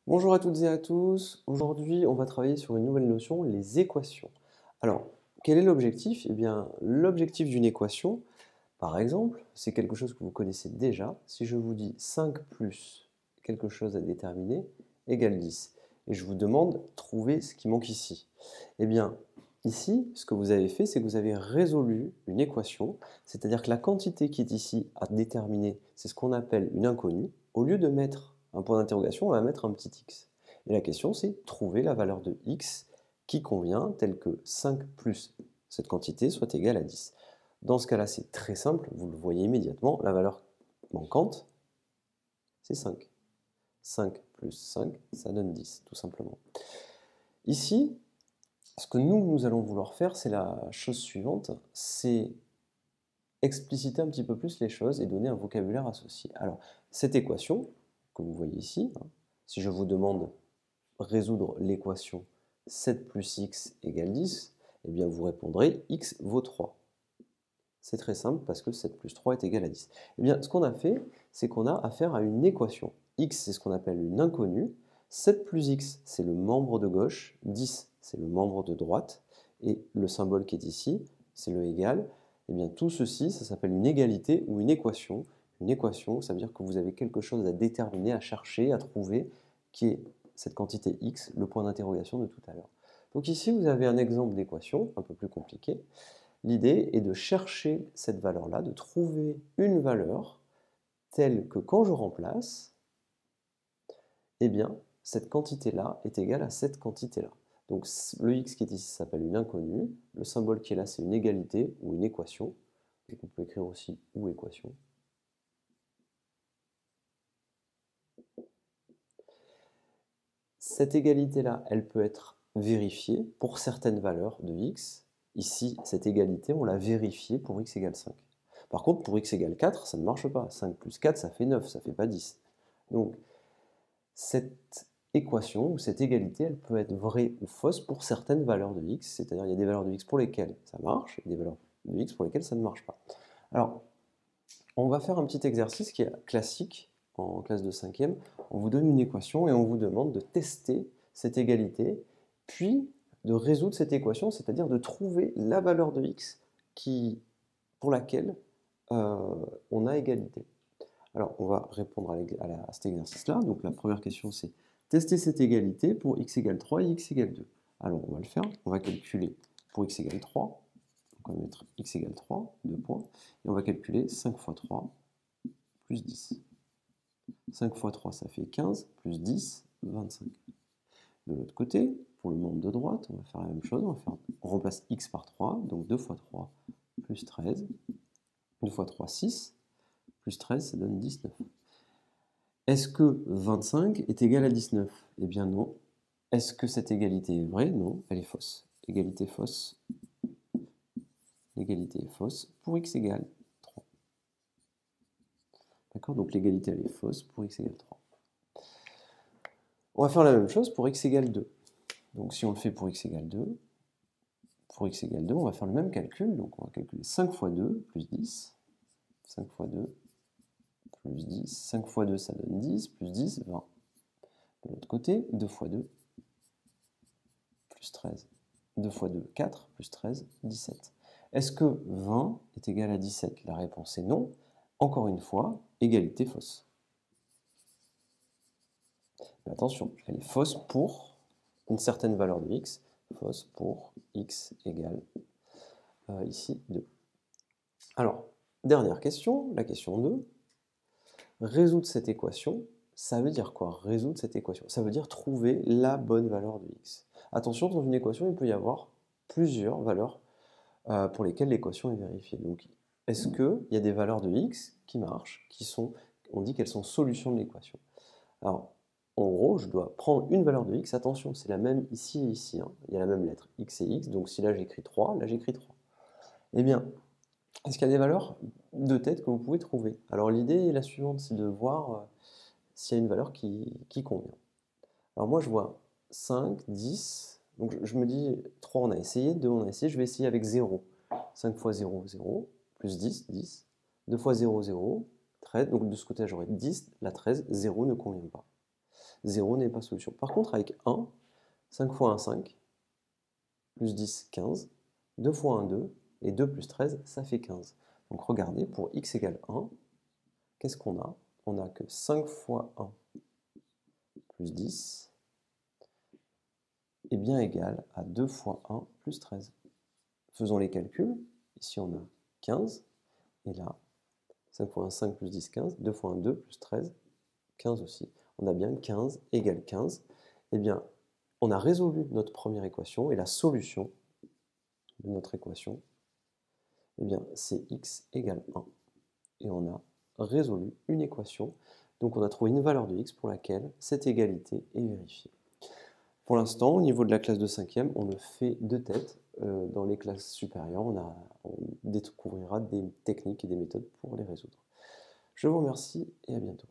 Bonjour à toutes et à tous. Aujourd'hui, on va travailler sur une nouvelle notion, les équations. Alors, quel est l'objectif? Eh bien, l'objectif d'une équation, par exemple, c'est quelque chose que vous connaissez déjà. Si je vous dis 5 plus quelque chose à déterminer égale 10, et je vous demande trouver ce qui manque ici. Eh bien, ici, ce que vous avez fait, c'est que vous avez résolu une équation, c'est-à-dire que la quantité qui est ici à déterminer, c'est ce qu'on appelle une inconnue. Au lieu de mettre un point d'interrogation, on va mettre un petit x. Et la question, c'est trouver la valeur de x qui convient, telle que 5 plus cette quantité soit égale à 10. Dans ce cas-là, c'est très simple, vous le voyez immédiatement, la valeur manquante, c'est 5. 5 plus 5, ça donne 10, tout simplement. Ici, ce que nous allons vouloir faire, c'est la chose suivante, c'est expliciter un petit peu plus les choses et donner un vocabulaire associé. Alors, cette équation, que vous voyez ici, si je vous demande résoudre l'équation 7 plus x égale 10, eh bien vous répondrez x vaut 3. C'est très simple parce que 7 plus 3 est égal à 10. Eh bien, ce qu'on a fait, c'est qu'on a affaire à une équation. X, c'est ce qu'on appelle une inconnue. 7 plus x, c'est le membre de gauche. 10, c'est le membre de droite. Et le symbole qui est ici, c'est le égal. Eh bien, tout ceci, ça s'appelle une égalité ou une équation. Une équation, ça veut dire que vous avez quelque chose à déterminer, à chercher, à trouver, qui est cette quantité x, le point d'interrogation de tout à l'heure. Donc ici, vous avez un exemple d'équation, un peu plus compliqué. L'idée est de chercher cette valeur-là, de trouver une valeur telle que quand je remplace, eh bien, cette quantité-là est égale à cette quantité-là. Donc le x qui est ici s'appelle une inconnue, le symbole qui est là c'est une égalité ou une équation, donc on peut écrire aussi ou équation. Cette égalité-là, elle peut être vérifiée pour certaines valeurs de x. Ici, cette égalité, on l'a vérifiée pour x égale 5. Par contre, pour x égale 4, ça ne marche pas. 5 plus 4, ça fait 9, ça ne fait pas 10. Donc, cette équation ou cette égalité, elle peut être vraie ou fausse pour certaines valeurs de x, c'est-à-dire il y a des valeurs de x pour lesquelles ça marche et des valeurs de x pour lesquelles ça ne marche pas. Alors, on va faire un petit exercice qui est classique en classe de 5e. On vous donne une équation et on vous demande de tester cette égalité, puis de résoudre cette équation, c'est-à-dire de trouver la valeur de x pour laquelle on a égalité. Alors, on va répondre à cet exercice-là. Donc, la première question, c'est tester cette égalité pour x égale 3 et x égale 2. Alors, on va le faire. On va calculer pour x égale 3. Donc, on va mettre x égale 3, 2 points. Et on va calculer 5 fois 3 plus 10. 5 fois 3, ça fait 15, plus 10, 25. De l'autre côté, pour le membre de droite, on va faire la même chose. On remplace x par 3, donc 2 fois 3 plus 13. 2 fois 3, 6. Plus 13, ça donne 19. Est-ce que 25 est égal à 19? Eh bien non. Est-ce que cette égalité est vraie? Non, elle est fausse. Égalité fausse. L'égalité est fausse pour x égale 3. D'accord? Donc l'égalité elle est fausse pour x égale 3. On va faire la même chose pour x égale 2. Donc si on le fait pour x égale 2, on va faire le même calcul. Donc on va calculer 5 fois 2 plus 10. 5 fois 2 plus 10. 5 fois 2 ça donne 10, plus 10, 20. De l'autre côté, 2 fois 2 plus 13. 2 fois 2, 4, plus 13, 17. Est-ce que 20 est égal à 17? La réponse est non. Encore une fois, égalité fausse. Mais attention, elle est fausse pour une certaine valeur de x, fausse pour x égale ici 2. Alors, dernière question, la question 2. Résoudre cette équation, ça veut dire quoi? Résoudre cette équation, ça veut dire trouver la bonne valeur de x. Attention, dans une équation, il peut y avoir plusieurs valeurs pour lesquelles l'équation est vérifiée. Donc, est-ce qu'il y a des valeurs de x qui marchent, on dit qu'elles sont solutions de l'équation? Alors, en gros, je dois prendre une valeur de x, attention, c'est la même ici et ici, hein. Il y a la même lettre, x et x, donc si là j'écris 3, là j'écris 3. Eh bien, est-ce qu'il y a des valeurs de tête que vous pouvez trouver? Alors l'idée est la suivante, c'est de voir s'il y a une valeur qui convient. Alors moi je vois 5, 10, donc je me dis 3 on a essayé, 2 on a essayé, je vais essayer avec 0. 5 fois 0, 0, plus 10, 10. 2 fois 0, 0, 13, donc de ce côté j'aurai 10, la 13, 0 ne convient pas. 0 n'est pas solution. Par contre, avec 1, 5 fois 1, 5, plus 10, 15, 2 fois 1, 2, et 2 plus 13, ça fait 15. Donc regardez, pour x égale 1, qu'est-ce qu'on a? On n'a que 5 fois 1 plus 10 est bien égal à 2 fois 1 plus 13. Faisons les calculs. Ici, on a 15. Et là, 5 fois 1, 5 plus 10, 15. 2 fois 1, 2 plus 13, 15 aussi. On a bien 15 égale 15. Eh bien, on a résolu notre première équation. Et la solution de notre équation, eh bien, c'est x égale 1. Et on a résolu une équation. Donc, on a trouvé une valeur de x pour laquelle cette égalité est vérifiée. Pour l'instant, au niveau de la classe de 5e, on le fait de tête. Dans les classes supérieures, on découvrira des techniques et des méthodes pour les résoudre. Je vous remercie et à bientôt.